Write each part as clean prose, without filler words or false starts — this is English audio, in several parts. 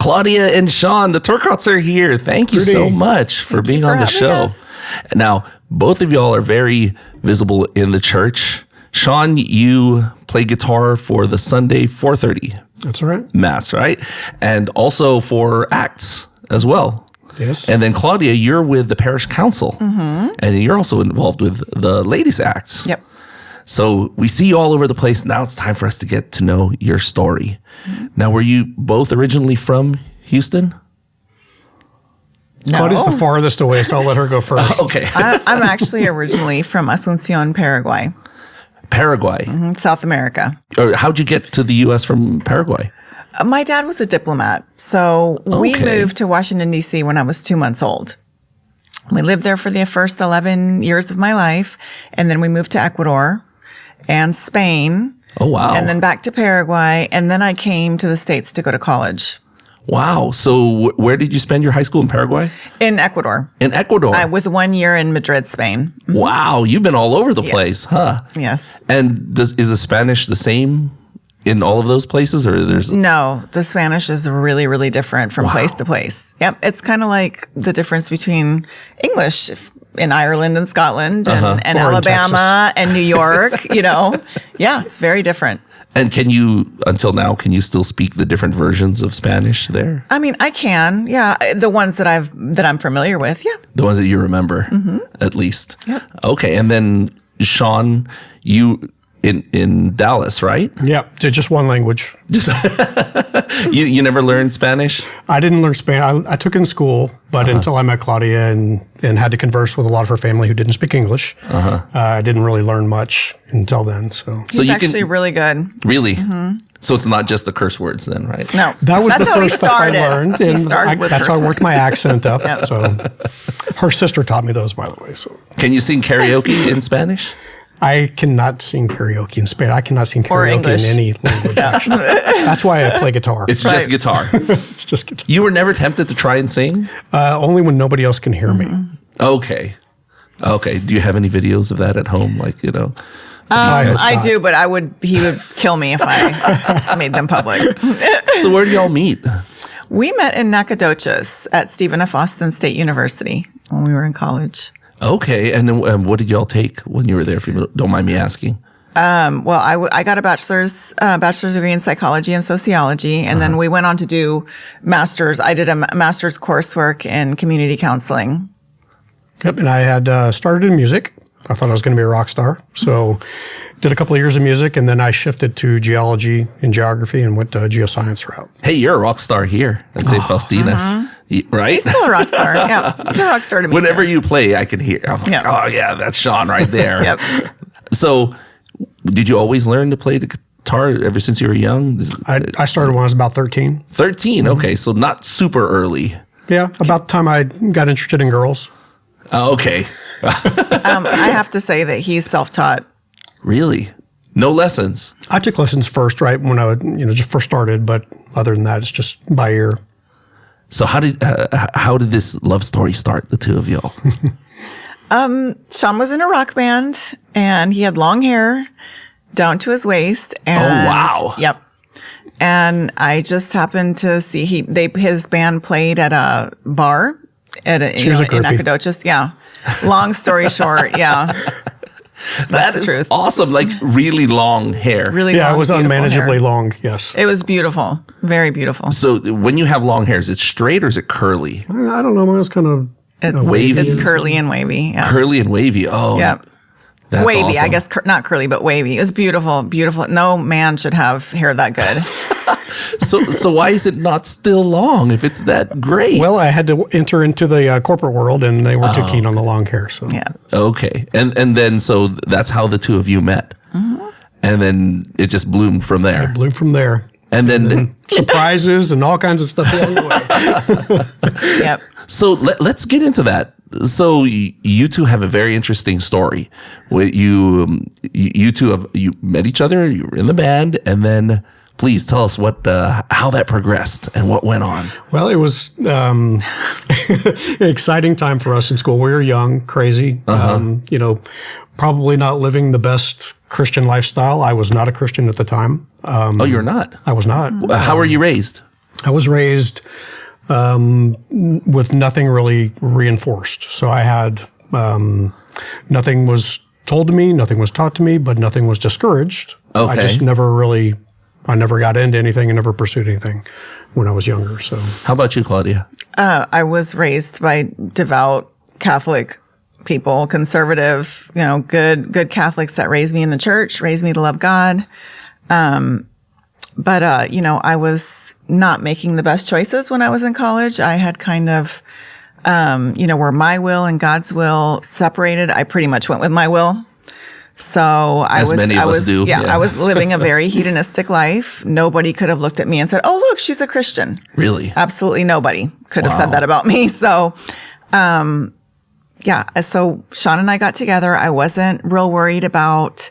Claudia and Sean, the Turcotts are here. Thank you so much for being on the show. Now, both of y'all are very visible in the church. Sean, you play guitar for the Sunday 4:30. That's right. Mass, right? And also for acts as well. Yes. And then Claudia, you're with the parish council. And you're also involved with the ladies' acts. Yep. So we see you all over the place. Now it's time for us to get to know your story. Now, were you both originally from Houston? No. Claudia's the farthest away, so I'll let her go first. Okay. I'm actually originally from Asuncion, Paraguay. Paraguay. South America. Or how'd you get to the U.S. from Paraguay? My dad was a diplomat. So we moved to Washington, D.C. when I was 2 months old. We lived there for the first 11 years of my life. And then we moved to Ecuador and Spain. Oh, wow. And then back to Paraguay. And then I came to the States to go to college. Wow. So where did you spend your high school in Paraguay? In Ecuador. In Ecuador? With 1 year in Madrid, Spain. Wow. You've been all over the place, huh? Yes. And is the Spanish the same in all of those places, or there's... No, the Spanish is really, really different from place to place. Yep. It's kind of like the difference between English in Ireland and Scotland and Alabama and New York, Yeah, it's very different. And until now, can you still speak the different versions of Spanish there? I mean, I can. Yeah. The ones that I'm familiar with. Yeah. The ones that you remember, at least. Yep. Okay. And then Sean, you in Dallas, right? Yeah, just one language. You never learned Spanish? I didn't learn Spanish. I took it in school, but until I met Claudia and had to converse with a lot of her family who didn't speak English, I didn't really learn much until then. So He's actually really good. Really? So it's not just the curse words then, right? No. that was the first stuff I learned. He And started with that's curse how I worked my accent up. Yep. So her sister taught me those, by the way. So Can you sing karaoke in Spanish? I cannot sing karaoke in Spanish. I cannot sing Or karaoke English. in any language, actually. That's why I play guitar. It's just guitar. It's just guitar. You were never tempted to try and sing? Only when nobody else can hear me. Okay. Do you have any videos of that at home? I do, but he would kill me if I made them public. So where do y'all meet? We met in Nacogdoches at Stephen F. Austin State University when we were in college. Okay. And then what did y'all take when you were there, if you don't mind me asking? Well, I got a bachelor's degree in psychology and sociology, and then we went on to do master's. I did a master's coursework in community counseling. Yep, and I had started in music. I thought I was going to be a rock star. So did a couple of years of music, and then I shifted to geology and geography and went to geoscience route. Hey, you're a rock star here at St. Faustina's, right? He's still a rock star. Yeah, he's a rock star to me. Whenever too. you play, I can hear. I'm like, oh, yeah, that's Sean right there. Yep. So did you always learn to play the guitar ever since you were young? I started when I was about 13. 13, okay, so not super early. Yeah, about the time I got interested in girls. Oh, okay. I have to say that he's self-taught. Really? No lessons? I took lessons first, right, when I just first started, but other than that, it's just by ear. So how did this love story start, the two of y'all? Sean was in a rock band, and he had long hair down to his waist. And, oh, wow. Yep. And I just happened to see his band played at a bar in Nacogdoches. Yeah. Long story short, yeah. That's the truth. Awesome. Like really long hair. Really long, it was unmanageably hair. long, yes. It was beautiful. Very beautiful. So when you have long hair, is it straight or is it curly? I don't know. Mine was kind of wavy. It's curly and wavy. Yeah. Curly and wavy. Oh. Yep. That's wavy, awesome. I guess, not curly, but wavy. It was beautiful, beautiful. No man should have hair that good. So why is it not still long if it's that great? Well, I had to enter into the corporate world, and they weren't too keen on the long hair. So Yeah. Okay. And then so that's how the two of you met. Mm-hmm. And then it just bloomed from there. Blew from there. And then surprises and all kinds of stuff along the way. Yep. So let's get into that. So you two have a very interesting story. You two met each other. You were in the band, and then please tell us how that progressed and what went on. Well, it was an exciting time for us in school. We were young, crazy. Probably not living the best Christian lifestyle. I was not a Christian at the time. Oh, you're not? I was not. How were you raised? I was raised with nothing really reinforced. So I had nothing was told to me, nothing was taught to me, but nothing was discouraged. Okay. I just I never got into anything and never pursued anything when I was younger. So, how about you, Claudia? I was raised by devout Catholic people, conservative, good Catholics that raised me in the church, raised me to love God. But I was not making the best choices when I was in college. I had kind of, where my will and God's will separated. I pretty much went with my will. So I was living a very hedonistic life. Nobody could have looked at me and said, "Oh, look, she's a Christian." Really? Absolutely nobody could have said that about me. So, so Sean and I got together. I wasn't real worried about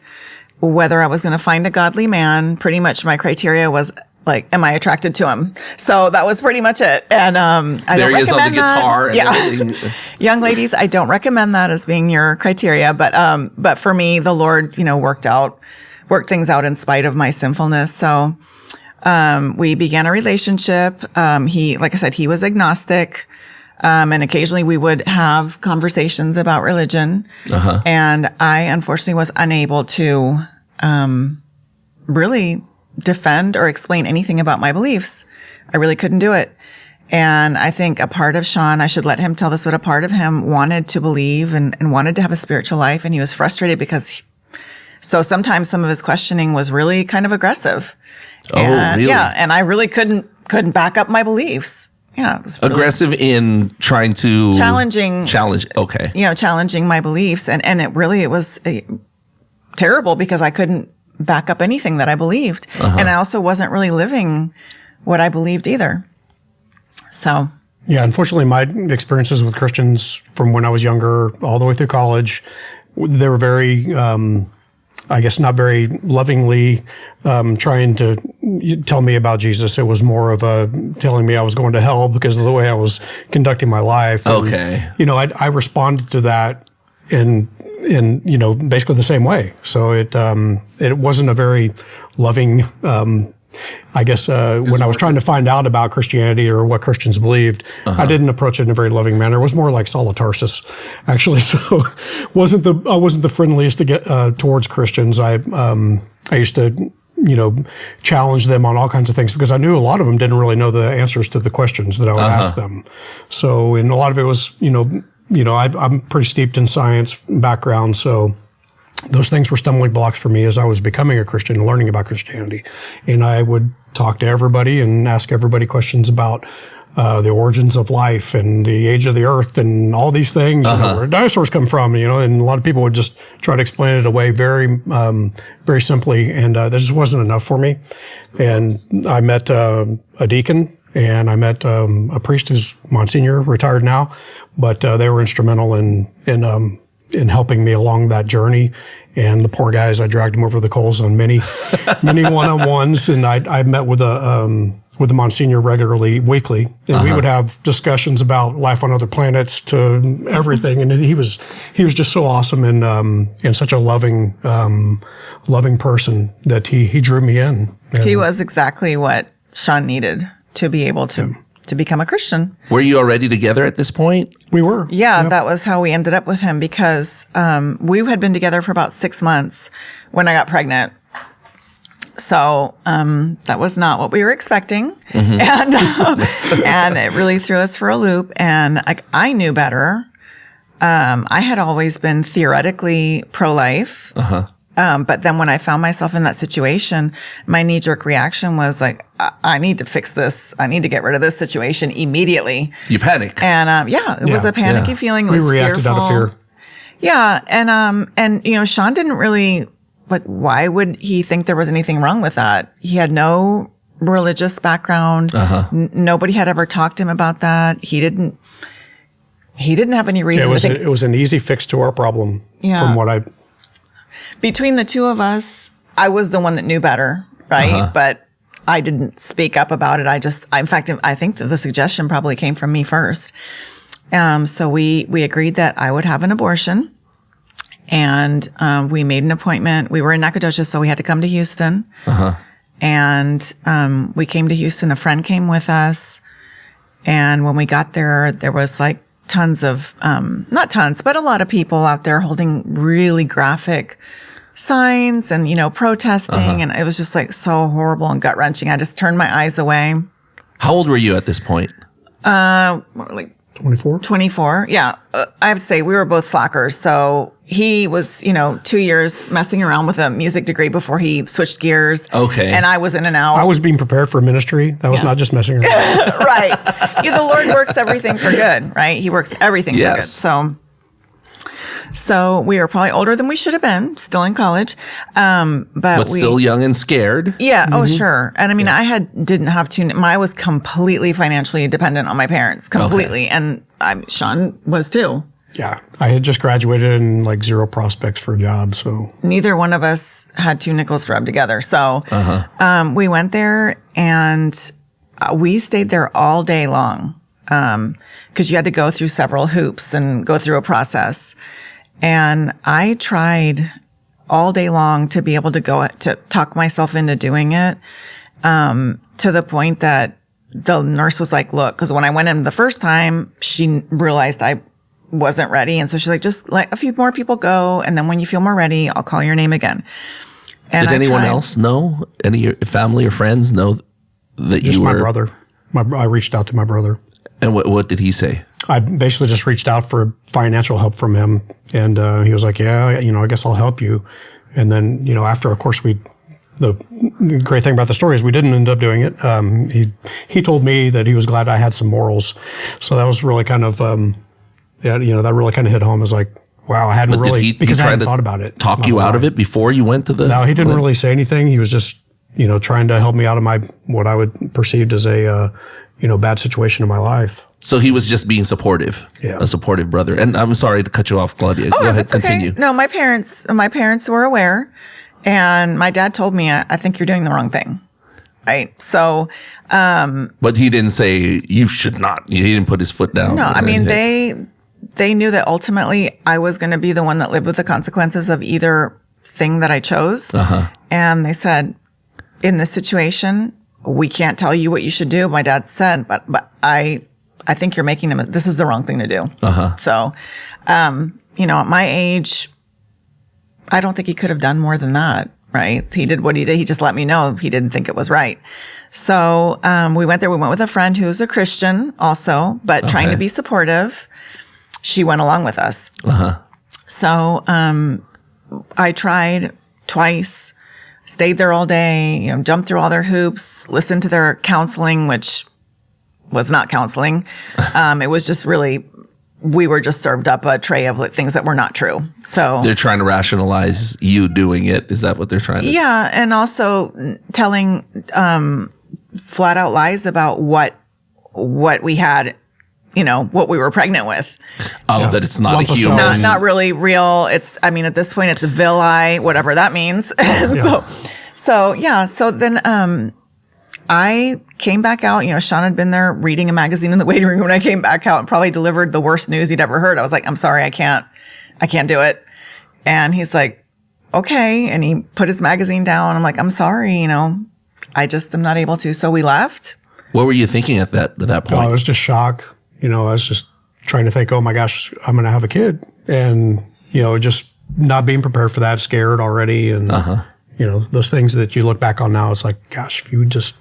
whether I was going to find a godly man. Pretty much my criteria was like, am I attracted to him? So that was pretty much it. And I don't recommend that. There he is on the guitar. And everything. Young ladies, I don't recommend that as being your criteria. But for me, the Lord, worked things out in spite of my sinfulness. So we began a relationship. Like I said, he was agnostic. And occasionally we would have conversations about religion. Uh-huh. And I unfortunately was unable to really defend or explain anything about my beliefs. I really couldn't do it. And I think a part of Sean, I should let him tell this, but a part of him wanted to believe and wanted to have a spiritual life. And he was frustrated because so sometimes some of his questioning was really kind of aggressive. Really? Yeah. And I really couldn't back up my beliefs. Yeah. It was really aggressive in trying to challenge. Okay. Challenging my beliefs. And it was terrible because I couldn't back up anything that I believed. Uh-huh. And I also wasn't really living what I believed either. So. Yeah, unfortunately, my experiences with Christians from when I was younger all the way through college, they were very, not very lovingly trying to tell me about Jesus. It was more of telling me I was going to hell because of the way I was conducting my life. Okay. And, I responded to that in basically the same way. So it wasn't a very loving, when I was trying to find out about Christianity or what Christians believed, uh-huh. I didn't approach it in a very loving manner. It was more like Saul of Tarsus, actually. So I wasn't the friendliest to get towards Christians. I used to challenge them on all kinds of things because I knew a lot of them didn't really know the answers to the questions that I would ask them. So, and a lot of it was, I'm pretty steeped in science background, so those things were stumbling blocks for me as I was becoming a Christian and learning about Christianity. And I would talk to everybody and ask everybody questions about the origins of life and the age of the earth and all these things, uh-huh. Where dinosaurs come from, and a lot of people would just try to explain it away very, very simply. And that just wasn't enough for me. And I met a deacon and I met a priest who's Monsignor, retired now, but they were instrumental in helping me along that journey. And the poor guys, I dragged them over the coals on many one-on-ones. And I met with the Monsignor regularly, weekly, and uh-huh. we would have discussions about life on other planets to everything. And he was just so awesome and such a loving person that he drew me in. And he was exactly what Sean needed to be able to become a Christian. Were you already together at this point? We were. Yeah, yep. That was how we ended up with him because we had been together for about 6 months when I got pregnant. So that was not what we were expecting. Mm-hmm. And it really threw us for a loop. And I knew better. I had always been theoretically pro-life. Uh-huh. But then when I found myself in that situation, my knee-jerk reaction was like, I need to fix this. I need to get rid of this situation immediately. You panic. And it was a panicky feeling. It was reacted fearful. Out of fear. Yeah. And Sean didn't really, why would he think there was anything wrong with that? He had no religious background. Uh-huh. Nobody had ever talked to him about that. He didn't have any reason to think. It was an easy fix to our problem from what I... Between the two of us, I was the one that knew better, right? Uh-huh. But I didn't speak up about it. In fact, I think that the suggestion probably came from me first. So we agreed that I would have an abortion. And we made an appointment. We were in Nacogdoches, so we had to come to Houston. Uh-huh. And we came to Houston. A friend came with us. And when we got there, there was like tons of, not tons, but a lot of people out there holding really graphic signs and, protesting. And it was just like so horrible and gut wrenching. I just turned my eyes away. How old were you at this point? Like 24? 24. Yeah. I have to say we were both slackers. So he was, 2 years messing around with a music degree before he switched gears. Okay. And I was in and out. I was being prepared for ministry. That was not just messing around. Right. The Lord works everything for good, right? He works everything for good. So we were probably older than we should have been, still in college. But still young and scared. Yeah. Oh, sure. And I mean, didn't have to, I was completely financially dependent on my parents, completely. Okay. And Sean was too. Yeah. I had just graduated and like zero prospects for a job. So neither one of us had two nickels to rub together. So we went there and we stayed there all day long because you had to go through several hoops and go through a process. And I tried all day long to be able to talk myself into doing it, to the point that the nurse was like, look, because when I went in the first time, she realized I wasn't ready. And so she's like, just let a few more people go. And then when you feel more ready, I'll call your name again. And did anyone else know? Any of your family or friends know that just you were? My brother. I reached out to my brother. And what did he say? I basically just reached out for financial help from him. And he was like, yeah, I guess I'll help you. And then, after, of course, the great thing about the story is we didn't end up doing it. He told me that he was glad I had some morals. So that was really kind of, that really kind of hit home. I was like, wow, I hadn't because I hadn't thought about it. Talk you out of it before you went to the... No, he didn't really say anything. He was just, trying to help me out of what I would perceived as a, bad situation in my life. So he was just being supportive, a supportive brother. And I'm sorry to cut you off, Claudia. Go ahead, continue. Okay. No, my parents were aware, and my dad told me, I think you're doing the wrong thing. Right. So, but he didn't say you should not. He didn't put his foot down. No, I mean, they knew that ultimately I was going to be the one that lived with the consequences of either thing that I chose. And they said, in this situation, we can't tell you what you should do. My dad said, but I think you're making this is the wrong thing to do. So, at my age, I don't think he could have done more than that, right? He did what he did. He just let me know he didn't think it was right. So, we went there. We went with a friend who's a Christian also, but trying to be supportive. She went along with us. So, I tried twice, stayed there all day, jumped through all their hoops, listened to their counseling, which was not counseling. It was just really, we were just served up a tray of things that were not true. So they're trying to rationalize you doing it. Is that what they're trying to do? Yeah. And also telling flat out lies about what we had, what we were pregnant with. That it's not a human. Not really real. At this point, it's villi, whatever that means. So then I came back out. Sean had been there reading a magazine in the waiting room when I came back out and probably delivered the worst news he'd ever heard. I was like, I'm sorry, I can't do it. And he's like, okay. And he put his magazine down. I'm like, I'm sorry, I just am not able to. So we left. What were you thinking at that point? I was just shocked. I was just trying to think, oh my gosh, I'm going to have a kid. And, just not being prepared for that, scared already. And, those things that you look back on now, it's like, gosh, if you just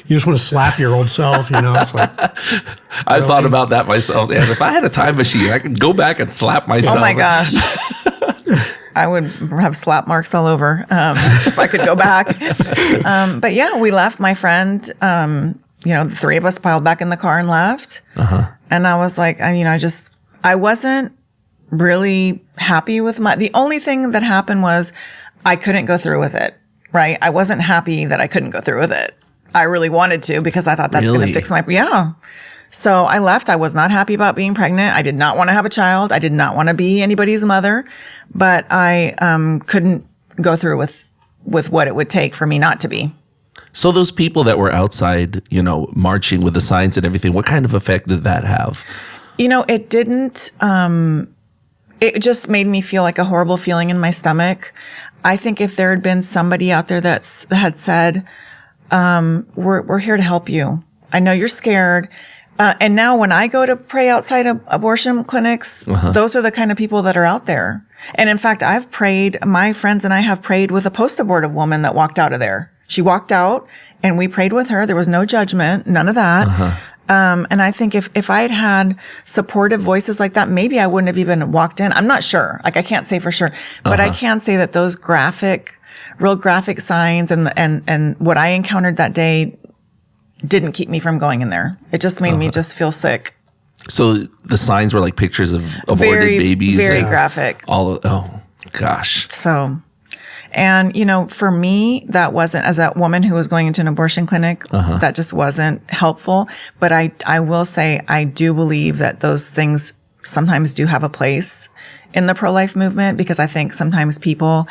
want to slap your old self, it's like. I thought about that myself. And if I had a time machine, I could go back and slap myself. Oh my gosh. I would have slap marks all over if I could go back. But yeah, we left. My friend, the three of us piled back in the car and left. And I was like, I wasn't really happy with the only thing that happened was I couldn't go through with it, right? I wasn't happy that I couldn't go through with it. I really wanted to because I thought that's going to fix So I left. I was not happy about being pregnant. I did not want to have a child. I did not want to be anybody's mother, but I couldn't go through with what it would take for me not to be. So those people that were outside, marching with the signs and everything, what kind of effect did that have? It didn't, it just made me feel like a horrible feeling in my stomach. I think if there had been somebody out there that had said, we're here to help you. I know you're scared. And now when I go to pray outside of abortion clinics, those are the kind of people that are out there. And in fact, my friends and I have prayed with a post-abortive woman that walked out of there. She walked out and we prayed with her. There was no judgment, none of that. And I think if I had supportive voices like that, maybe I wouldn't have even walked in. I'm not sure. Like, I can't say for sure, but I can say that those real graphic signs and what I encountered that day didn't keep me from going in there. It just made me just feel sick. So the signs were like pictures of aborted babies. Very graphic. Oh gosh. So, and for me, that wasn't, as a woman who was going into an abortion clinic, that just wasn't helpful. But I will say, I do believe that those things sometimes do have a place in the pro-life movement, because I think sometimes people,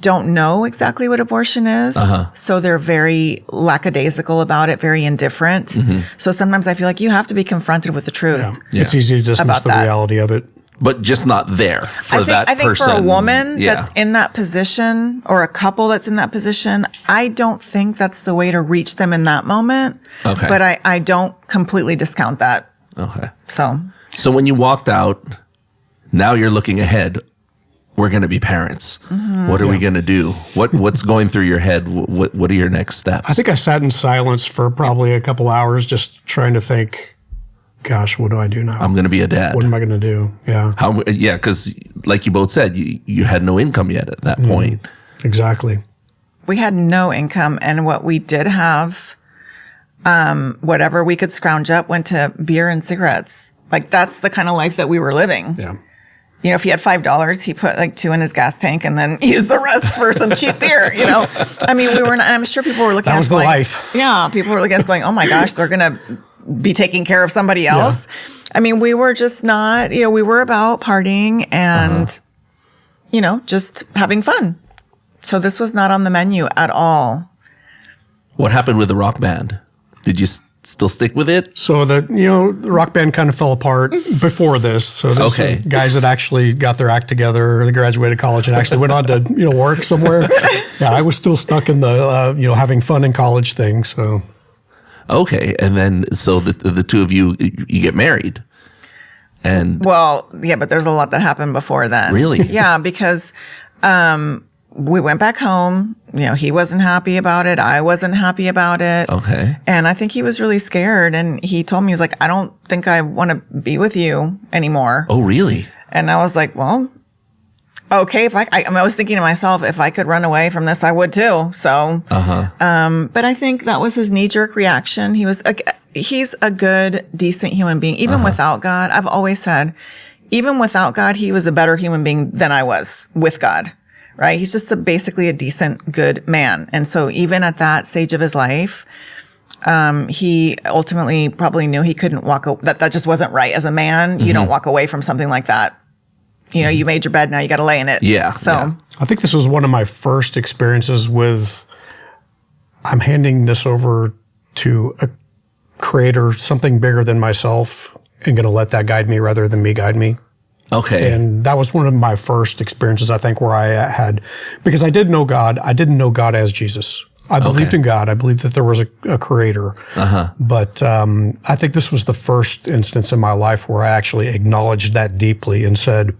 don't know exactly what abortion is. So they're very lackadaisical about it, very indifferent. So sometimes I feel like you have to be confronted with the truth. Yeah. It's easy to dismiss the reality of it. But just not there for that person. I think for a woman that's in that position, or a couple that's in that position, I don't think that's the way to reach them in that moment. Okay. But I don't completely discount that. Okay. So when you walked out, now you're looking ahead. We're going to be parents. What are we going to do? What's going through your head? What are your next steps? I think I sat in silence for probably a couple hours, just trying to think, gosh, what do I do now? I'm going to be a dad. What am I going to do? Yeah. Because like you both said, you had no income yet at that point. Exactly. We had no income, and what we did have, whatever we could scrounge up, went to beer and cigarettes. Like, that's the kind of life that we were living. Yeah. If he had $5, he put like $2 in his gas tank and then used the rest for some cheap beer. I mean, we were not, I'm sure people were looking at us going, life. Yeah, people were looking at us going, oh my gosh, they're going to be taking care of somebody else. Yeah. I mean, we were just not, we were about partying and, just having fun. So this was not on the menu at all. What happened with the rock band? Did you still stick with it? So the rock band kind of fell apart before this. So those guys that actually got their act together, they graduated college and actually went on to work somewhere. Yeah, I was still stuck in the having fun in college thing. So okay, and then so the two of you get married, and but there's a lot that happened before then. Really? Yeah, because we went back home. He wasn't happy about it. I wasn't happy about it. Okay. And I think he was really scared. And he told me, he's like, I don't think I want to be with you anymore. Oh, really? And I was like, well, okay. If I was thinking to myself, if I could run away from this, I would too. So, but I think that was his knee-jerk reaction. He's a good, decent human being. Even without God, I've always said, even without God, he was a better human being than I was with God. Right? He's just basically a decent, good man. And so even at that stage of his life, he ultimately probably knew he couldn't that just wasn't right. As a man, you don't walk away from something like that. You made your bed, now you got to lay in it. Yeah. So I think this was one of my first experiences with, I'm handing this over to a creator, something bigger than myself, and going to let that guide me rather than me guide me. Okay. And that was one of my first experiences, I think, where I had, because I did know God. I didn't know God as Jesus. I believed in God. I believed that there was a creator. But I think this was the first instance in my life where I actually acknowledged that deeply and said,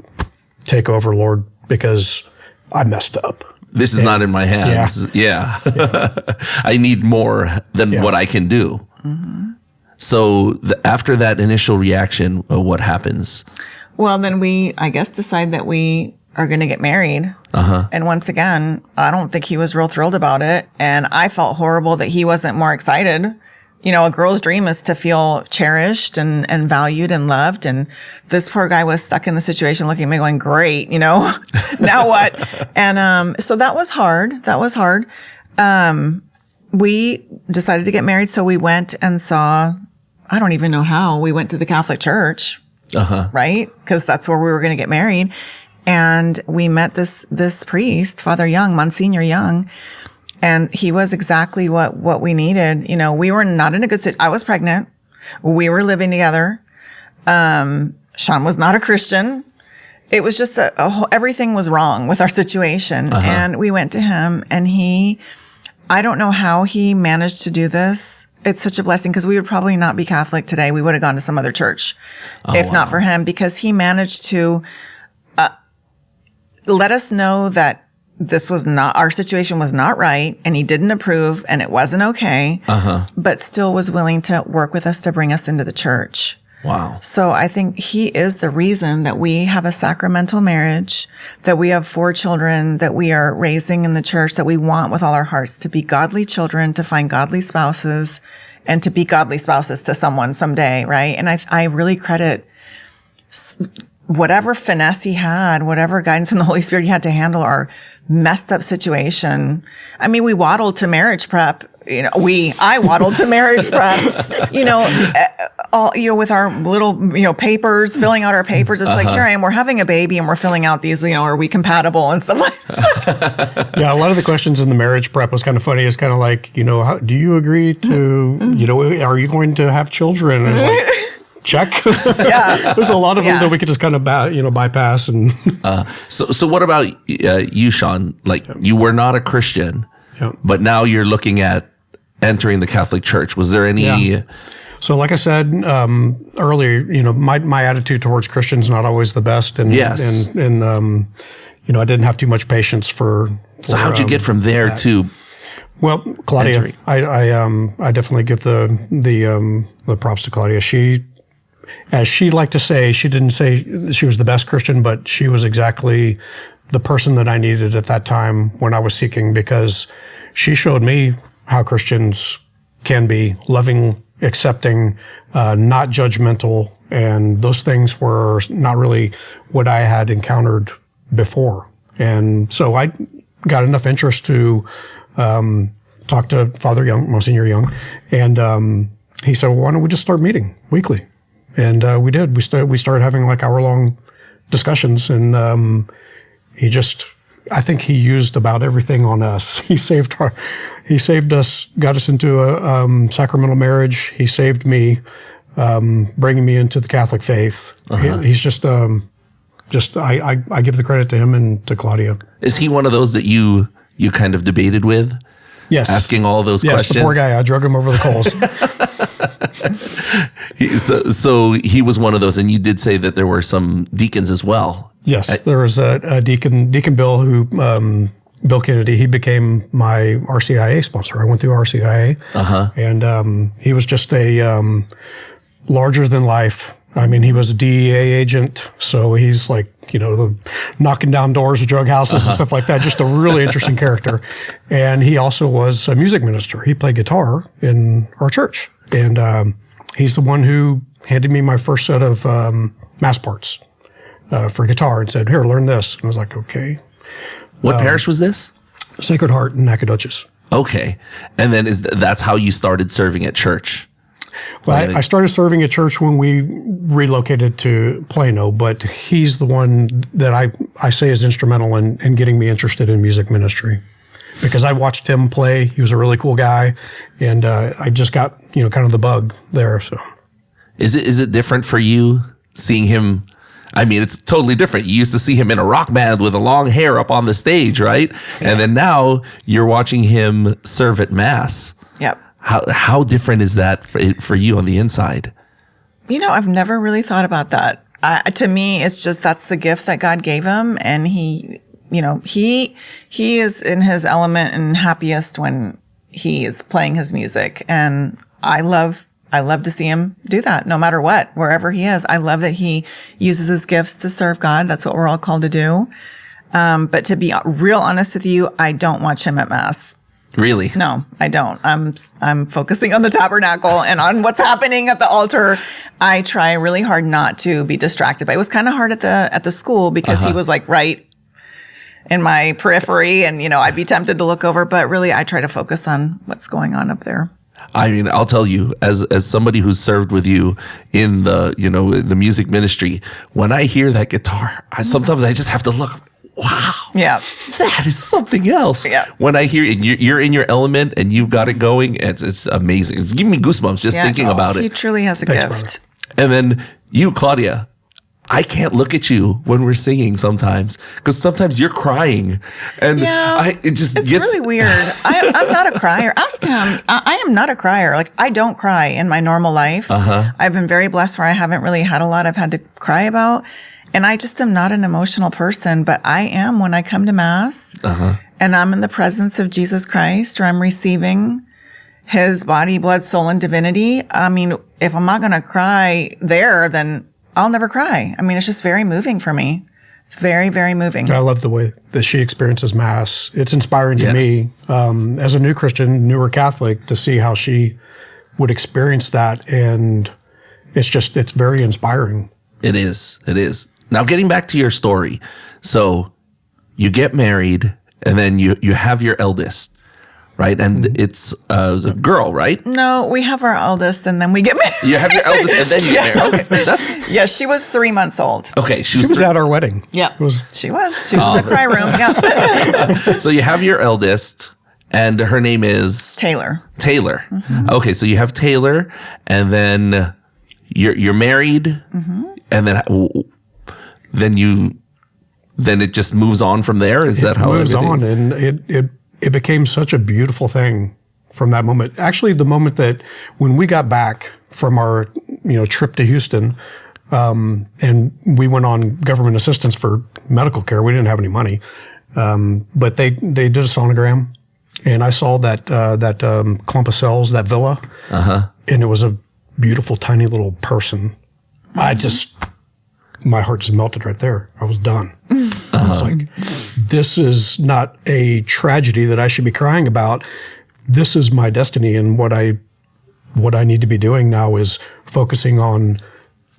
take over, Lord, because I messed up. This is not in my hands. Yeah. I need more than what I can do. So after that initial reaction, what happens? Well, then we, I guess, decide that we are going to get married. And once again, I don't think he was real thrilled about it. And I felt horrible that he wasn't more excited. A girl's dream is to feel cherished and valued and loved. And this poor guy was stuck in the situation looking at me going, great, now what? And so that was hard. We decided to get married. So we went and saw, I don't even know how, we went to the Catholic Church. Right? Because that's where we were going to get married. And we met this priest, Father Young, Monsignor Young, and he was exactly what we needed. We were not in a good situation. I was pregnant. We were living together. Sean was not a Christian. It was just everything was wrong with our situation. And we went to him, and he I don't know how he managed to do this. It's such a blessing because we would probably not be Catholic today. We would have gone to some other church if not for him, because he managed to let us know that this was not, our situation was not right, and he didn't approve, and it wasn't okay, but still was willing to work with us to bring us into the church. Wow. So I think he is the reason that we have a sacramental marriage, that we have 4 children that we are raising in the church, that we want with all our hearts to be godly children, to find godly spouses, and to be godly spouses to someone someday, right? And I really credit whatever finesse he had, whatever guidance from the Holy Spirit he had to handle our messed up situation. I mean, we waddled to marriage prep. I waddled to marriage prep, with our little, papers, filling out our papers. It's like, here I am, we're having a baby and we're filling out these, are we compatible and stuff like that. Yeah, a lot of the questions in the marriage prep was kind of funny. It's kind of like, how, do you agree to, are you going to have children? And it's like, check. Yeah. There's a lot of them that we could just kind of bypass. And so what about you, Sean? Like, you were not a Christian, but now you're looking at entering the Catholic Church. Was there any? Yeah. So, like I said earlier, my attitude towards Christians not always the best, and and I didn't have too much patience for. So how'd you get from there to? Well, Claudia, I definitely give the props to Claudia. She, as she liked to say, she didn't say she was the best Christian, but she was exactly the person that I needed at that time when I was seeking, because she showed me how Christians can be loving, accepting, not judgmental, and those things were not really what I had encountered before. And so I got enough interest to talk to Father Young, Monsignor Young, and he said, well, why don't we just start meeting weekly? And we did. We started having like hour-long discussions, and I think he used about everything on us. He saved us, got us into a sacramental marriage. He saved me, bringing me into the Catholic faith. He's just I give the credit to him and to Claudia. Is he one of those that you kind of debated with? Yes. Asking all those questions? Yes, the poor guy. I drug him over the coals. So he was one of those, and you did say that there were some deacons as well. Yes, there was a Deacon Bill Bill Kennedy. He became my RCIA sponsor. I went through RCIA, and he was just a larger than life. I mean, he was a DEA agent, so he's like, knocking down doors of drug houses and stuff like that. Just a really interesting character. And he also was a music minister. He played guitar in our church, and he's the one who handed me my first set of mass parts for guitar and said, here, learn this. And I was like, okay. What parish was this? Sacred Heart in Nacogdoches. Okay. And then that's how you started serving at church? Well, I started serving at church when we relocated to Plano, but he's the one that I say is instrumental in getting me interested in music ministry, because I watched him play. He was a really cool guy, and I just got kind of the bug there. So, is it different for you seeing him? I mean, it's totally different. You used to see him in a rock band with a long hair up on the stage, right? Yeah. And then now you're watching him serve at Mass. Yep. How different is that for you on the inside? I've never really thought about that. To me, it's just that's the gift that God gave him, and he is in his element and happiest when he is playing his music. And I love to see him do that, no matter what, wherever he is. I love that he uses his gifts to serve God. That's what we're all called to do. But to be real honest with you, I don't watch him at Mass. Really? No, I don't. I'm focusing on the tabernacle and on what's happening at the altar. I try really hard not to be distracted. But it was kind of hard at the school because he was like right in my periphery, and I'd be tempted to look over. But really, I try to focus on what's going on up there. I mean, I'll tell you, as somebody who's served with you in the the music ministry, when I hear that guitar, sometimes I just have to look. Wow. Yeah. That is something else. Yeah. When I hear you're in your element and you've got it going, it's amazing. It's giving me goosebumps just thinking about it. He truly has a gift. And then you, Claudia, I can't look at you when we're singing sometimes because sometimes you're crying, and it's really weird. I'm not a crier. Ask him. I am not a crier. Like, I don't cry in my normal life. I've been very blessed where I haven't really had a lot I've had to cry about, and I just am not an emotional person. But I am when I come to Mass, and I'm in the presence of Jesus Christ, or I'm receiving His body, blood, soul, and divinity. I mean, if I'm not going to cry there, then I'll never cry. I mean, it's just very moving for me. It's very, very moving. I love the way that she experiences Mass. It's inspiring to me as a new Christian, newer Catholic, to see how she would experience that. And it's very inspiring. It is. It is. Now, getting back to your story. So you get married and then you have your eldest. Right? And it's a girl, right? No, we have our eldest and then we get married. You have your eldest and then you get married. Okay. Yes, she was 3 months old. Okay. She was at our wedding. Yeah. She was in the cry room. Yeah. So you have your eldest and her name is? Taylor. Okay. So you have Taylor and then you're married and then it just moves on from there? Is that how it moves on? And it became such a beautiful thing from that moment. Actually, the moment that when we got back from our trip to Houston, and we went on government assistance for medical care. We didn't have any money, but they did a sonogram, and I saw that clump of cells, that villa, and it was a beautiful, tiny little person. My heart just melted right there. I was done. I was like, this is not a tragedy that I should be crying about. This is my destiny, and what I need to be doing now is focusing on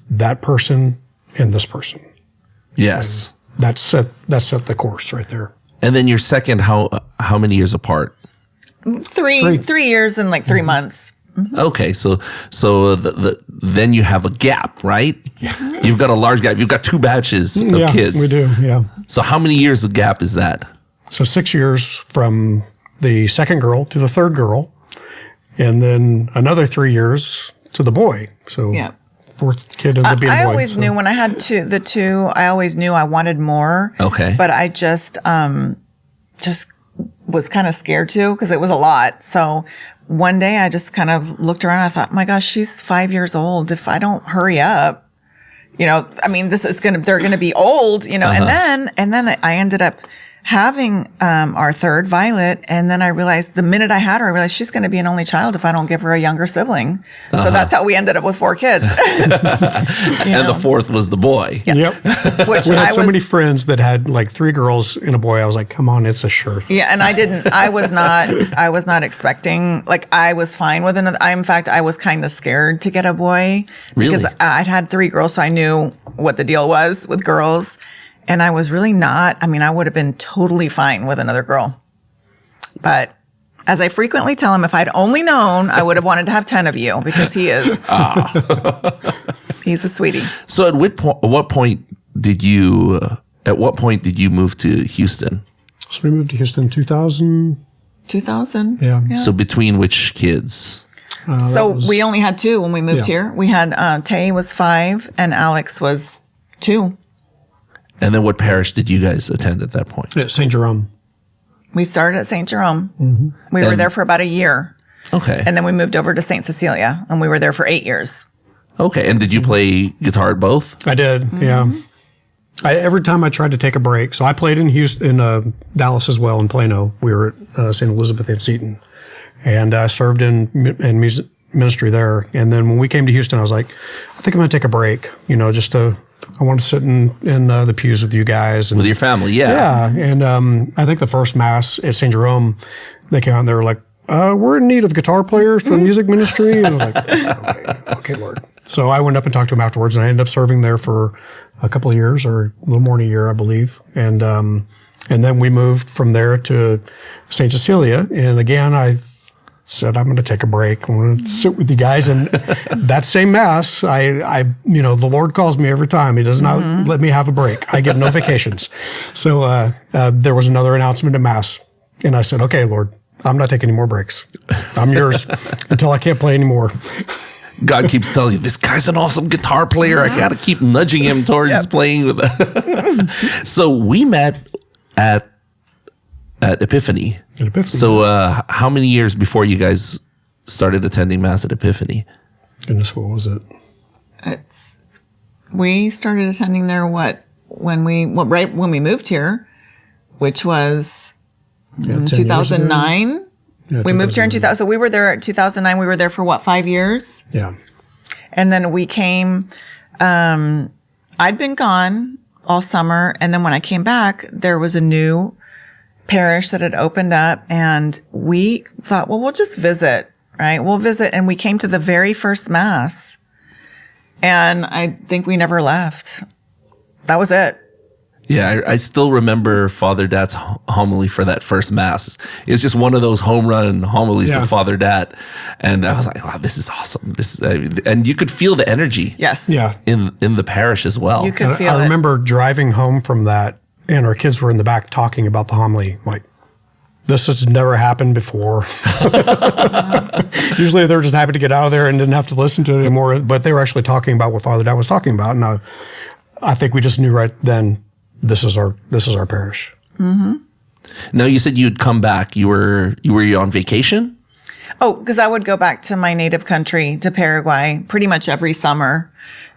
that person and this person. Yes. And that set the course right there. And then your second, how many years apart? 3 years and like 3 months. Okay, so then you have a gap, right? Yeah. You've got a large gap. You've got 2 batches of kids. We do, yeah. So how many years of gap is that? So 6 years from the second girl to the third girl, and then another 3 years to the boy. So fourth kid ends up being a boy. I always knew when I had the two, I always knew I wanted more. Okay. But I just was kind of scared too because it was a lot. So one day I just kind of looked around. I thought, my gosh, she's 5 years old. If I don't hurry up, I mean, they're going to be old, and then I ended up having our third, Violet, and then I realized the minute I had her, I realized she's going to be an only child if I don't give her a younger sibling. So that's how we ended up with 4 kids. And the fourth was the boy. Yes. Yep. Which we had so many friends that had like 3 girls and a boy. I was like, come on, it's a sure thing. Yeah, and I was not expecting, like, I was fine with another. In fact, I was kind of scared to get a boy. Really? Because I'd had 3 girls, so I knew what the deal was with girls. And I was really not. I mean, I would have been totally fine with another girl. But as I frequently tell him, if I'd only known, I would have wanted to have 10 of you because he is. He's a sweetie. So at what point did you move to Houston? So we moved to Houston in 2000. 2000? Yeah. So between which kids? We only had 2 when we moved here. We had Tay was 5 and Alex was 2. And then what parish did you guys attend at that point? At St. Jerome. We started at St. Jerome. Mm-hmm. We were there for about a year. Okay. And then we moved over to St. Cecilia, and we were there for 8 years. Okay. And did you play guitar at both? I did, yeah. Every time I tried to take a break, so I played in Houston, in Dallas as well, in Plano. We were at St. Elizabeth and Seton. And I served in music ministry there. And then when we came to Houston, I was like, I think I'm going to take a break, I want to sit in the pews with you guys. And, with your family, yeah. Yeah, and I think the first Mass at St. Jerome, they came out and they were like, we're in need of guitar players for music ministry. And I was like, okay, Lord. So I went up and talked to him afterwards, and I ended up serving there for a couple of years, or a little more than a year, I believe. And then we moved from there to St. Cecilia, and again, I said, I'm going to take a break. I'm going to sit with you guys. And that same Mass, the Lord calls me every time. He does not let me have a break. I get no vacations. So there was another announcement at Mass. And I said, okay, Lord, I'm not taking any more breaks. I'm yours until I can't play anymore. God keeps telling you, this guy's an awesome guitar player. I got to keep nudging him towards playing with. So we met at Epiphany. So how many years before you guys started attending Mass at Epiphany? Goodness, what was it? We started attending there right when we moved here, which was 2009. Yeah, we moved here in 2000. So we were there at 2009. We were there for 5 years? Yeah. And then we came, I'd been gone all summer. And then when I came back, there was a new parish that had opened up, and we thought, well, we'll just visit, right? We'll visit. And we came to the very first Mass, and I think we never left. That was it. Yeah, I still remember Father Dat's homily for that first Mass. It was just one of those home run homilies of Father Dat. And I was like, wow, this is awesome. And you could feel the energy. Yes. Yeah. In the parish as well. You could feel it. I remember driving home from that, and our kids were in the back talking about the homily. Like, this has never happened before. Usually they're just happy to get out of there and didn't have to listen to it anymore. But they were actually talking about what Father Dat was talking about. And I think we just knew right then, this is our parish. Mm-hmm. Now, you said you'd come back. You were on vacation? Oh, because I would go back to my native country, to Paraguay, pretty much every summer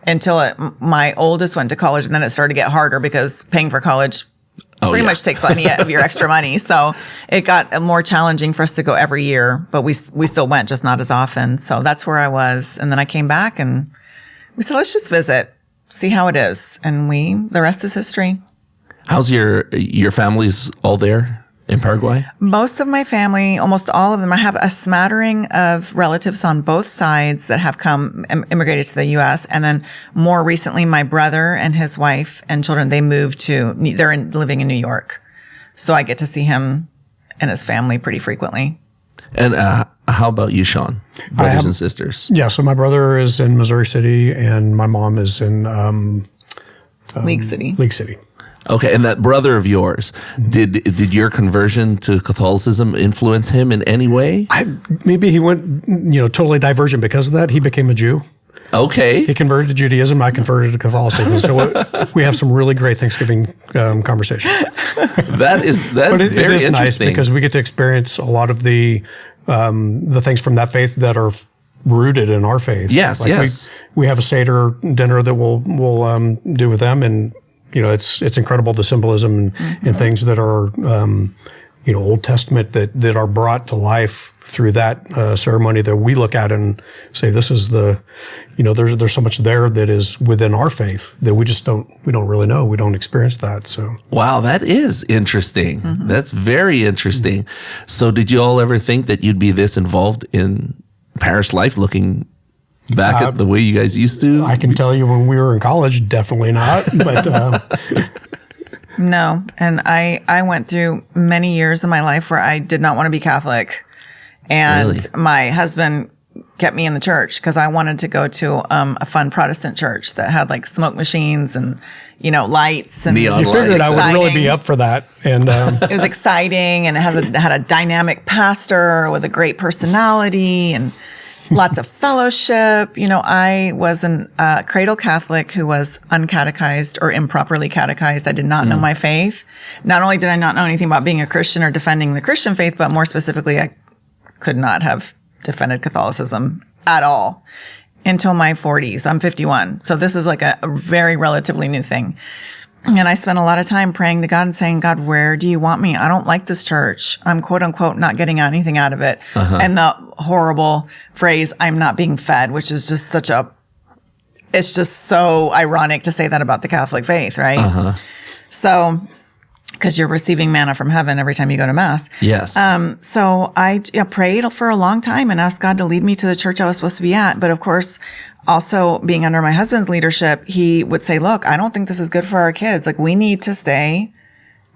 until my oldest went to college. And then it started to get harder because paying for college pretty much takes any of your extra money. So it got more challenging for us to go every year, but we still went, just not as often. So that's where I was. And then I came back and we said, let's just visit, see how it is. And the rest is history. How's your family's all there in Paraguay? Most of my family, almost all of them, I have a smattering of relatives on both sides that have immigrated to the U.S. And then more recently, my brother and his wife and children, they're living in New York. So I get to see him and his family pretty frequently. And how about you, Sean? Brothers and sisters? Yeah, so my brother is in Missouri City, and my mom is in League City. League City. Okay, and that brother of yours, did your conversion to Catholicism influence him in any way? Maybe he went, totally divergent because of that. He became a Jew. Okay. He converted to Judaism. I converted to Catholicism. So we have some really great Thanksgiving conversations. That's but it very is interesting. nice because we get to experience a lot of the things from that faith that are rooted in our faith. Yes, yes. We have a Seder dinner that we'll do with them, and it's incredible, the symbolism and things that are Old Testament that are brought to life through that ceremony that we look at and say, this is there's so much there that is within our faith that we don't really know. We don't experience that. So wow, that is interesting. Mm-hmm. That's very interesting. So did you all ever think that you'd be this involved in parish life, looking back at the way you guys used to? I can tell you when we were in college, definitely not. But no. And I went through many years of my life where I did not want to be Catholic. And really? My husband kept me in the church because I wanted to go to a fun Protestant church that had like smoke machines and, lights. And neon you figured lights. I would really be up for that. And it was exciting, and it had a dynamic pastor with a great personality and lots of fellowship. I was a cradle Catholic who was uncatechized or improperly catechized. I did not know my faith. Not only did I not know anything about being a Christian or defending the Christian faith, but more specifically, I could not have defended Catholicism at all until my 40s. I'm 51. So this is like a very relatively new thing. And I spent a lot of time praying to God and saying, God, where do you want me? I don't like this church. I'm quote unquote not getting anything out of it. And the horrible phrase, I'm not being fed, which is just it's just so ironic to say that about the Catholic faith, right? So, because you're receiving manna from heaven every time you go to Mass. Yes. So I prayed for a long time and asked God to lead me to the church I was supposed to be at. But of course, also being under my husband's leadership, he would say, look, I don't think this is good for our kids. Like, we need to stay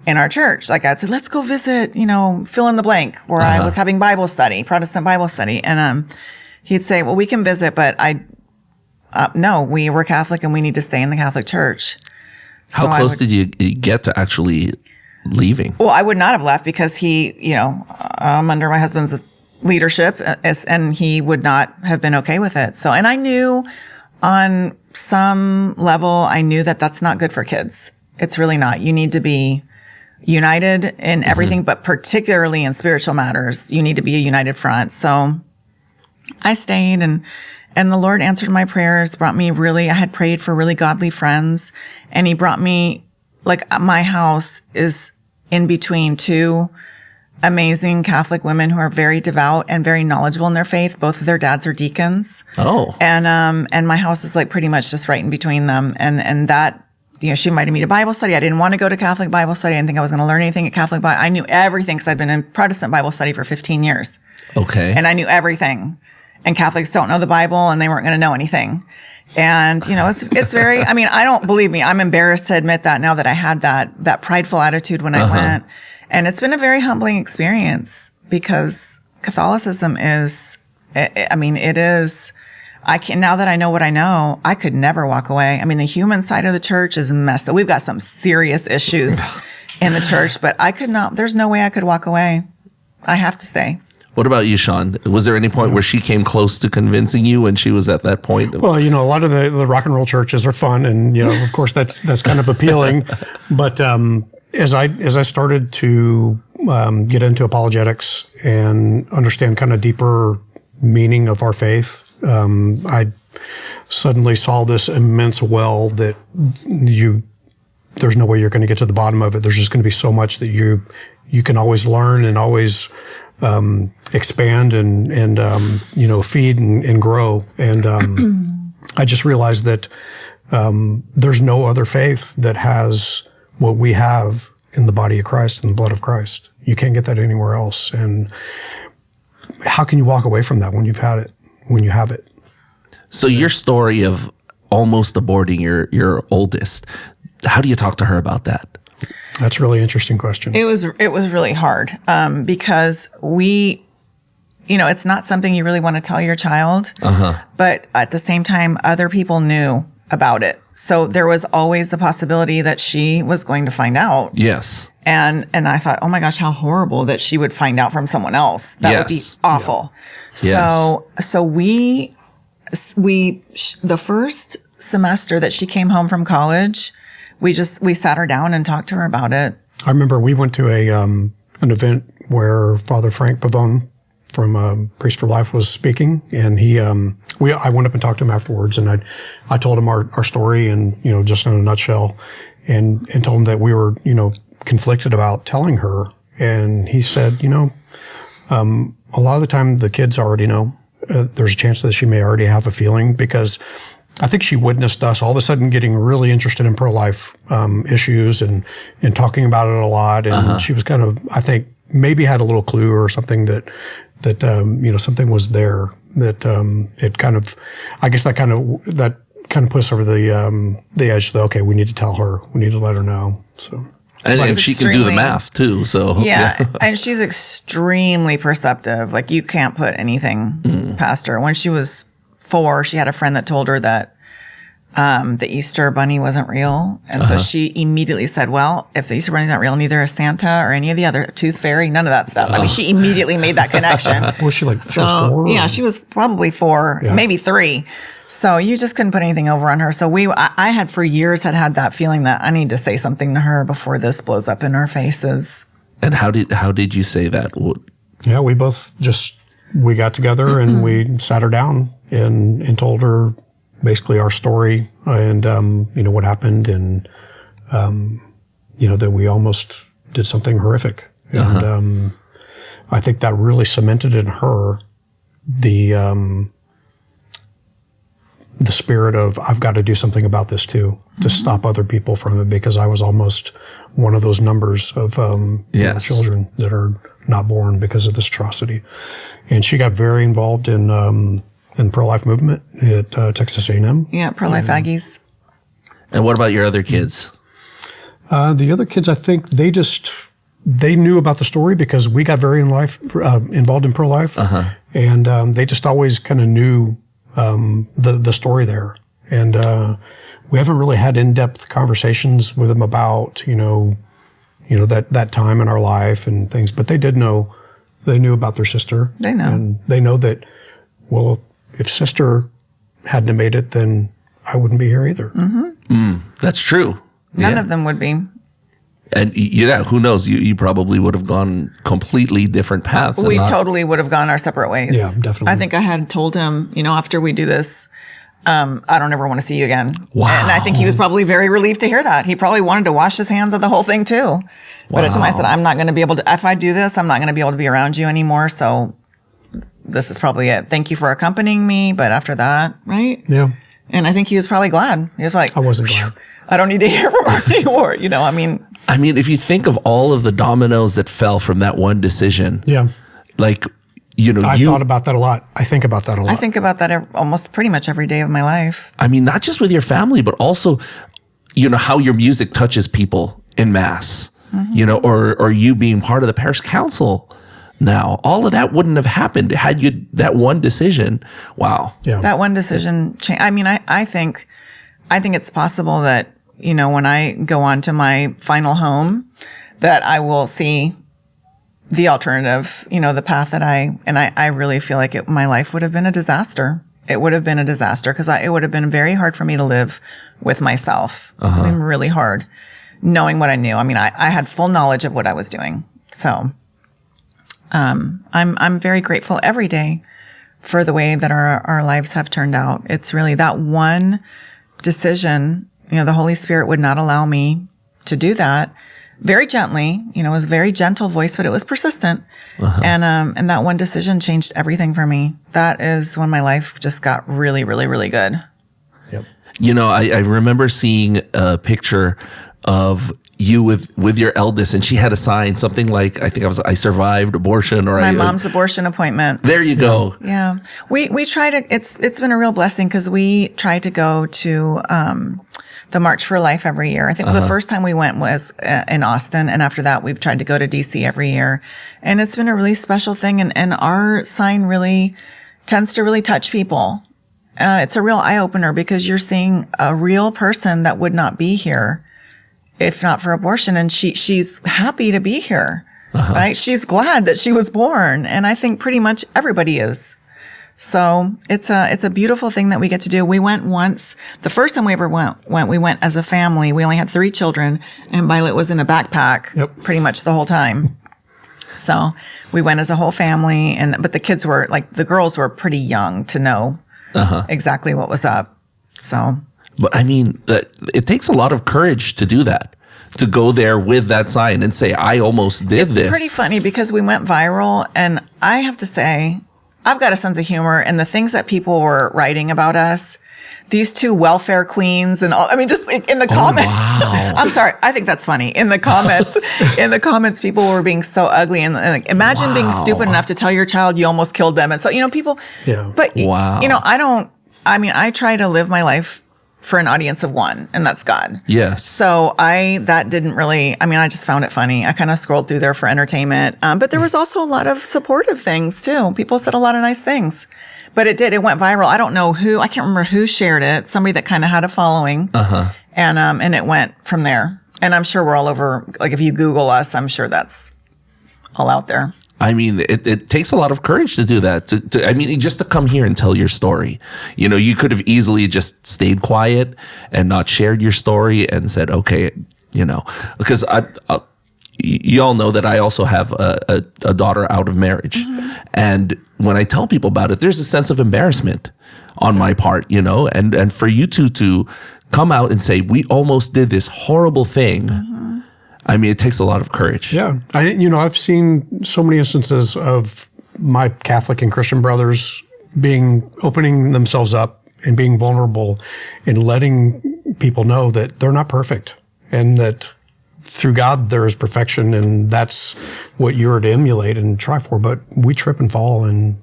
in our church. Like, I'd say, let's go visit, fill in the blank, where I was having Bible study, Protestant Bible study. And he'd say, well, we can visit, but no, we were Catholic and we need to stay in the Catholic Church. How close did you get to actually leaving? Well, I would not have left because I'm under my husband's leadership, and he would not have been okay with it. So, and I knew on some level, I knew that that's not good for kids. It's really not. You need to be united in everything, but particularly in spiritual matters, you need to be a united front. So I stayed, and the Lord answered my prayers, brought me I had prayed for really godly friends, and he brought me, like, my house is in between two amazing Catholic women who are very devout and very knowledgeable in their faith. Both of their dads are deacons. Oh. And my house is like pretty much just right in between them. And that, she invited me to Bible study. I didn't want to go to Catholic Bible study. I didn't think I was going to learn anything at Catholic Bible. I knew everything because I'd been in Protestant Bible study for 15 years. Okay. And I knew everything. And Catholics don't know the Bible, and they weren't going to know anything. And, it's very, I don't believe me. I'm embarrassed to admit that now that I had that prideful attitude when I went. And it's been a very humbling experience because Catholicism is, it is, now that I know what I know, I could never walk away. The human side of the church is messed up. We've got some serious issues in the church, but there's no way I could walk away. I have to stay. What about you, Sean? Was there any point where she came close to convincing you when she was at that point? Well, a lot of the rock and roll churches are fun, and of course that's kind of appealing. But as I started to get into apologetics and understand kind of deeper meaning of our faith, I suddenly saw this immense well that there's no way you're going to get to the bottom of it. There's just going to be so much that you can always learn and always expand and feed and grow. And I just realized that there's no other faith that has what we have in the body of Christ and the blood of Christ. You can't get that anywhere else. And how can you walk away from that when you've had it, when you have it? So your story of almost aborting your oldest, how do you talk to her about that? That's a really interesting question. It was really hard because it's not something you really want to tell your child, but at the same time, other people knew about it. So there was always the possibility that she was going to find out. Yes. And I thought, oh my gosh, how horrible that she would find out from someone else. That would be awful. Yeah. So we the first semester that she came home from college, we sat her down and talked to her about it. I remember we went to an event where Father Frank Pavone from Priest for Life was speaking, and I went up and talked to him afterwards, and I told him our story and just in a nutshell, and told him that we were conflicted about telling her, and he said a lot of the time the kids already know. There's a chance that she may already have a feeling because I think she witnessed us all of a sudden getting really interested in pro-life issues and talking about it a lot, and she was kind of, I think, maybe had a little clue or something that something was there that it kind of, I guess that kind of puts over the edge that, okay, we need to tell her, we need to let her know. So. And she can do the math too. So yeah, and she's extremely perceptive. Like you can't put anything past her. When she was 4, she had a friend that told her that the Easter Bunny wasn't real, and so she immediately said, "Well, if the Easter Bunny's not real, neither is Santa or any of the other Tooth Fairy, none of that stuff." She immediately made that connection. Was she she was 4? Yeah, she was probably 4, maybe 3. So you just couldn't put anything over on her. So I had for years had that feeling that I need to say something to her before this blows up in our faces. And how did you say that? Yeah, we both we got together and we sat her down and told her basically our story and what happened and that we almost did something horrific. And I think that really cemented in her the spirit of, I've got to do something about this too, to stop other people from it, because I was almost one of those numbers of children that are not born because of this atrocity. And she got very involved in pro-life movement at Texas A&M. Yeah, pro-life Aggies. And what about your other kids? The other kids, I think they knew about the story because we got very involved in pro-life. And they just always kind of knew the story there. And we haven't really had in-depth conversations with them about, that time in our life and things, but they did know They knew about their sister. They know. And they know that, well, if sister hadn't have made it, then I wouldn't be here either. That's true. None of them would be. And who knows? You probably would have gone completely different paths. We totally would have gone our separate ways. Yeah, definitely. I think I had told him, after we do this, I don't ever want to see you again. Wow. And I think he was probably very relieved to hear that. He probably wanted to wash his hands of the whole thing too. But I told him, I said, I'm not going to be able to, if I do this, I'm not going to be able to be around you anymore. So this is probably it. Thank you for accompanying me. But after that, right? Yeah. And I think he was probably glad. He was like, I wasn't glad. I don't need to hear from her anymore. I mean, if you think of all of the dominoes that fell from that one decision. Yeah. Like, I thought about that a lot. I think about that a lot. I think about that almost pretty much every day of my life. I mean, not just with your family, but also, how your music touches people in mass, or you being part of the parish council. Now, all of that wouldn't have happened had you that one decision. Wow. Yeah. That one decision changed. I mean, I think it's possible that, when I go on to my final home, that I will see the alternative, the path that I really feel like my life would have been a disaster. It would have been a disaster because it would have been very hard for me to live with myself. It would have been really hard knowing what I knew. I mean, I had full knowledge of what I was doing. So I'm very grateful every day for the way that our lives have turned out. It's really that one decision, the Holy Spirit would not allow me to do that. Very gently, it was a very gentle voice, but it was persistent. And that one decision changed everything for me. That is when my life just got really, really, really good. Yep. I remember seeing a picture of you with your eldest, and she had a sign, something like, I survived abortion, or my mom's abortion appointment. There you go. Yeah. We try to, it's been a real blessing because we try to go to, the March for Life every year. I think the first time we went was in Austin. And after that, we've tried to go to DC every year. And it's been a really special thing. And our sign really tends to really touch people. It's a real eye opener because you're seeing a real person that would not be here if not for abortion. And she's happy to be here, right? She's glad that she was born. And I think pretty much everybody is. So it's a beautiful thing that we get to do. We went once. The first time we ever went, we went as a family. We only had 3 children, and Violet was in a backpack pretty much the whole time. So we went as a whole family, but the kids were the girls were pretty young to know exactly what was up. So, but I mean, it takes a lot of courage to do that. To go there with that sign and say, I almost did this. It's pretty funny because we went viral, and I have to say, I've got a sense of humor, and the things that people were writing about us, these 2 welfare queens and all, I mean, just in the comments, wow. I'm sorry. I think that's funny. In the comments, people were being so ugly and imagine being stupid enough to tell your child you almost killed them. And so, people, but I try to live my life for an audience of one, and that's God. Yes. So that didn't really, I just found it funny. I kind of scrolled through there for entertainment. But there was also a lot of supportive things too. People said a lot of nice things, but it went viral. I don't know I can't remember who shared it. Somebody that kind of had a following. And it went from there. And I'm sure we're all over, if you Google us, I'm sure that's all out there. I mean, it takes a lot of courage to do that. Just to come here and tell your story. You could have easily just stayed quiet and not shared your story and said, okay, because you all know that I also have a daughter out of marriage. And when I tell people about it, there's a sense of embarrassment on my part, and for you two to come out and say, we almost did this horrible thing. It takes a lot of courage. Yeah. I've seen so many instances of my Catholic and Christian brothers opening themselves up and being vulnerable and letting people know that they're not perfect and that through God there is perfection, and that's what you're to emulate and try for. But we trip and fall, and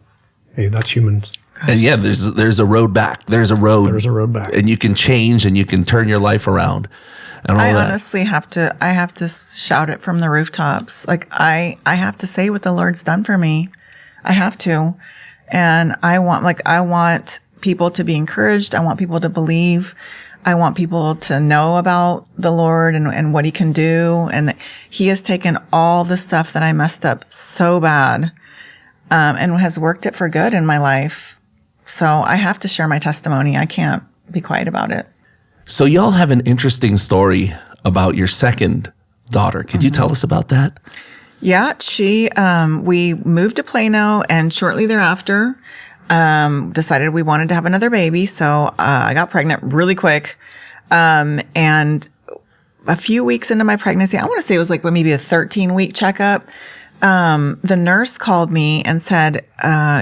hey, that's humans. And there's a road back. There's a road back. And you can change and you can turn your life around. I honestly have to shout it from the rooftops. I have to say what the Lord's done for me. I have to. And I want people to be encouraged. I want people to believe. I want people to know about the Lord and what he can do. And that he has taken all the stuff that I messed up so bad. and has worked it for good in my life. So I have to share my testimony. I can't be quiet about it. So y'all have an interesting story about your second daughter. Could you tell us about that? Yeah, we moved to Plano, and shortly thereafter, decided we wanted to have another baby. So I got pregnant really quick. And a few weeks into my pregnancy, I want to say it was like maybe a 13-week checkup. The nurse called me and said,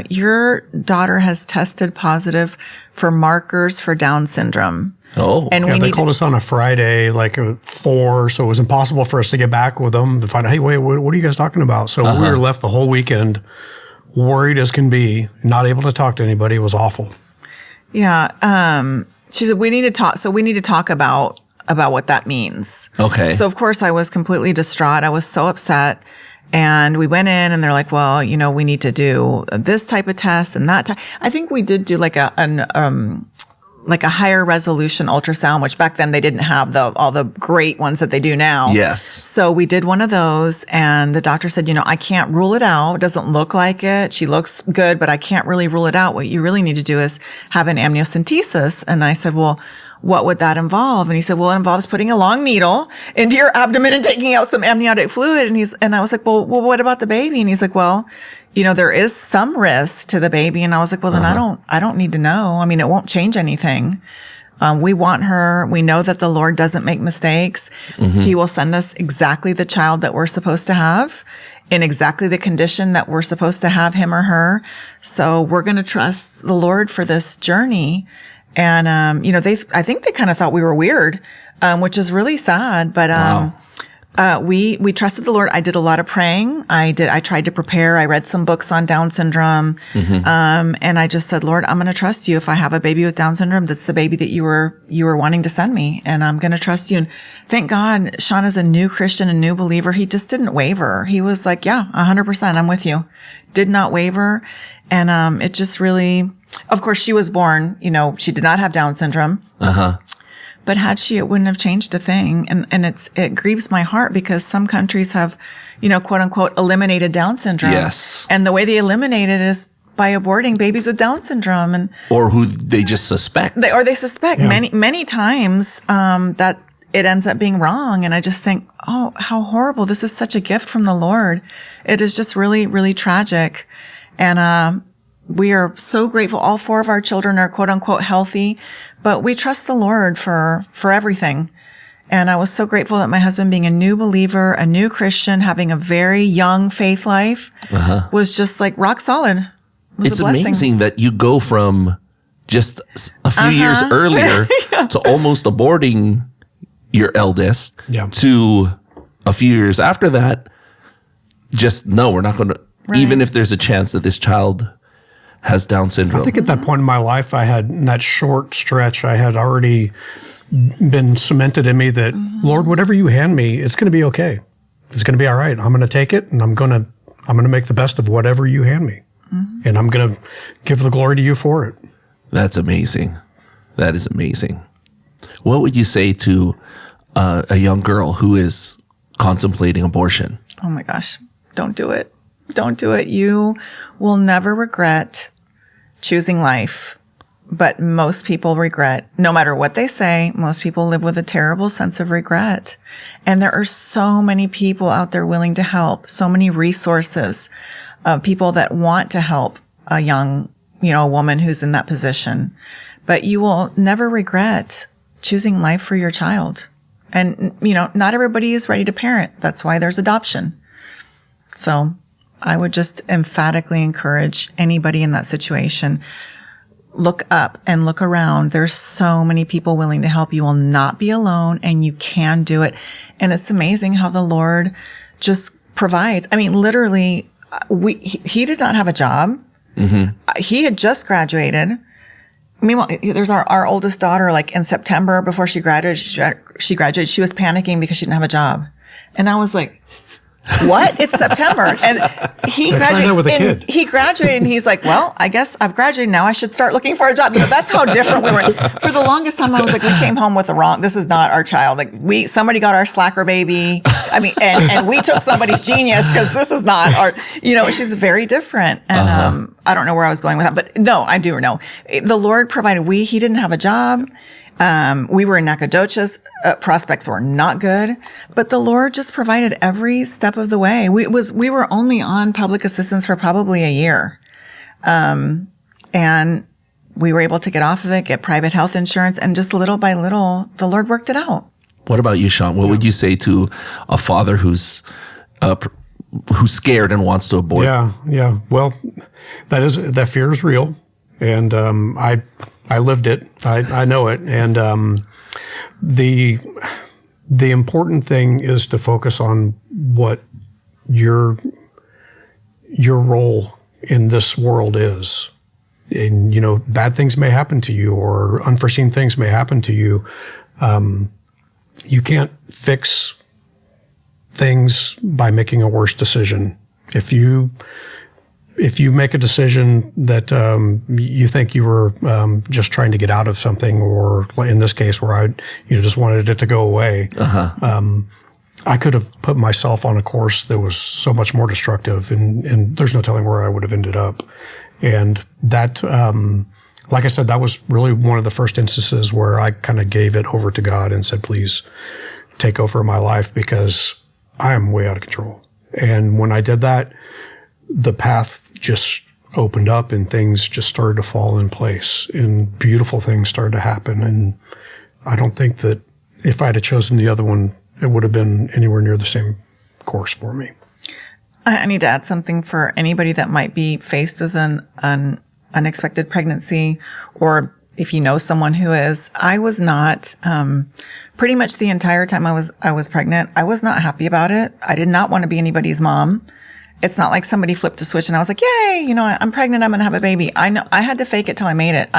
your daughter has tested positive for markers for Down syndrome. Oh, and they called us on a Friday, like 4, so it was impossible for us to get back with them to find out, hey, wait, what are you guys talking about? So we were left the whole weekend worried as can be, not able to talk to anybody. It was awful. Yeah. She said, we need to talk. So we need to talk about what that means. Okay. So of course I was completely distraught. I was so upset. And we went in and they're like, well, we need to do this type of test and that type. I think we did do like a higher resolution ultrasound, which back then they didn't have all the great ones that they do now. Yes. So we did one of those, and the doctor said, I can't rule it out. It doesn't look like it. She looks good, but I can't really rule it out. What you really need to do is have an amniocentesis. And I said, well, what would that involve? And he said, well, it involves putting a long needle into your abdomen and taking out some amniotic fluid. And I was like, well, what about the baby? And he's like, well, there is some risk to the baby. And I was like, well, then I don't need to know. I mean, it won't change anything. We want her. We know that the Lord doesn't make mistakes. Mm-hmm. He will send us exactly the child that we're supposed to have in exactly the condition that we're supposed to have him or her. So we're going to trust the Lord for this journey. And, I think they kind of thought we were weird, which is really sad. But, wow. We trusted the Lord. I did a lot of praying. I tried to prepare. I read some books on Down syndrome. Mm-hmm. And I just said, Lord, I'm going to trust you. If I have a baby with Down syndrome, that's the baby that you were wanting to send me. And I'm going to trust you. And thank God, Sean is a new Christian, a new believer. He just didn't waver. He was like, yeah, 100%. I'm with you. Did not waver. And, it just really, of course, she was born, she did not have Down syndrome. But had she, it wouldn't have changed a thing. And it grieves my heart because some countries have, quote unquote, eliminated Down syndrome. Yes. And the way they eliminate it is by aborting babies with Down syndrome, or who they just suspect. They suspect many times that it ends up being wrong. And I just think, oh, how horrible. This is such a gift from the Lord. It is just really, really tragic. And we are so grateful. All 4 of our children are quote unquote healthy, but we trust the Lord for everything. And I was so grateful that my husband, being a new believer, a new Christian, having a very young faith life, was just like rock solid. It's amazing that you go from just a few years earlier to almost aborting your eldest to a few years after that. Just, no, we're not going to, even if there's a chance that this child has Down syndrome. I think at that point in my life, I had, in that short stretch, I had already been cemented in me that, Lord, whatever you hand me, it's going to be okay. It's going to be all right. I'm going to take it, and I'm going to make the best of whatever you hand me. And I'm going to give the glory to you for it. That's amazing. That is amazing. What would you say to a young girl who is contemplating abortion? Oh my gosh, don't do it. Don't do it. You will never regret choosing life. But most people regret, no matter what they say, most people live with a terrible sense of regret. And there are so many people out there willing to help, so many resources, people that want to help a young, woman who's in that position. But you will never regret choosing life for your child. And, not everybody is ready to parent. That's why there's adoption. So I would just emphatically encourage anybody in that situation, look up and look around. There's so many people willing to help. You will not be alone, and you can do it. And it's amazing how the Lord just provides. I mean, literally, he did not have a job. Mm-hmm. He had just graduated. Meanwhile, there's our oldest daughter, like in September before she graduated, she was panicking because she didn't have a job. And I was like, what? It's September. And he graduated. He graduated and he's like, well, I guess I've graduated now. I should start looking for a job. That's how different we were. For the longest time, I was like, we came home with this is not our child. Like somebody got our slacker baby. I mean, and we took somebody's genius because this is not our, she's very different. And I don't know where I was going with that, but no, I do know. The Lord provided, he didn't have a job. We were in Nacogdoches. Prospects were not good, but the Lord just provided every step of the way. We were only on public assistance for probably a year. And we were able to get off of it, get private health insurance, and just little by little, the Lord worked it out. What about you, Sean? What would you say to a father who's scared and wants to abort? Yeah. Well, that fear is real. And, I lived it. I know it. And the important thing is to focus on what your role in this world is. And, bad things may happen to you or unforeseen things may happen to you. You can't fix things by making a worse decision. If you make a decision that you think you were just trying to get out of something, or in this case where I just wanted it to go away, I could have put myself on a course that was so much more destructive, and there's no telling where I would have ended up. And that, like I said, that was really one of the first instances where I kind of gave it over to God and said, please take over my life because I am way out of control. And when I did that, the path just opened up and things just started to fall in place and beautiful things started to happen. And I don't think that if I had chosen the other one, it would have been anywhere near the same course for me. I need to add something for anybody that might be faced with an unexpected pregnancy, or if you know someone who is. I was not, pretty much the entire time I was pregnant, I was not happy about it. I did not want to be anybody's mom. It's not like somebody flipped a switch and I was like, yay, I'm pregnant, I'm going to have a baby. I know I had to fake it till I made it.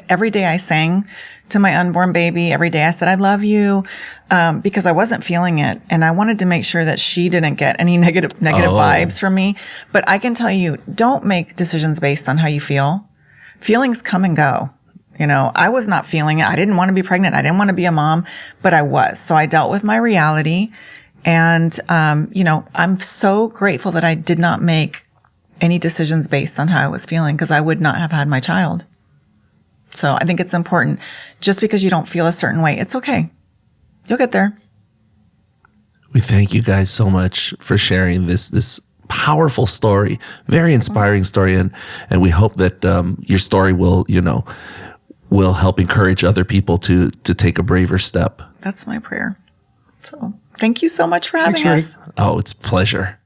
Every day I sang to my unborn baby. Every day I said, I love you, because I wasn't feeling it. And I wanted to make sure that she didn't get any negative vibes from me. But I can tell you, don't make decisions based on how you feel. Feelings come and go. I was not feeling it. I didn't want to be pregnant. I didn't want to be a mom, but I was. So I dealt with my reality. And, I'm so grateful that I did not make any decisions based on how I was feeling, because I would not have had my child. So I think it's important. Just because you don't feel a certain way, it's okay. You'll get there. We thank you guys so much for sharing this powerful story, very inspiring story. And we hope that your story will help encourage other people to take a braver step. That's my prayer. So thank you so much for having us. Oh, it's a pleasure.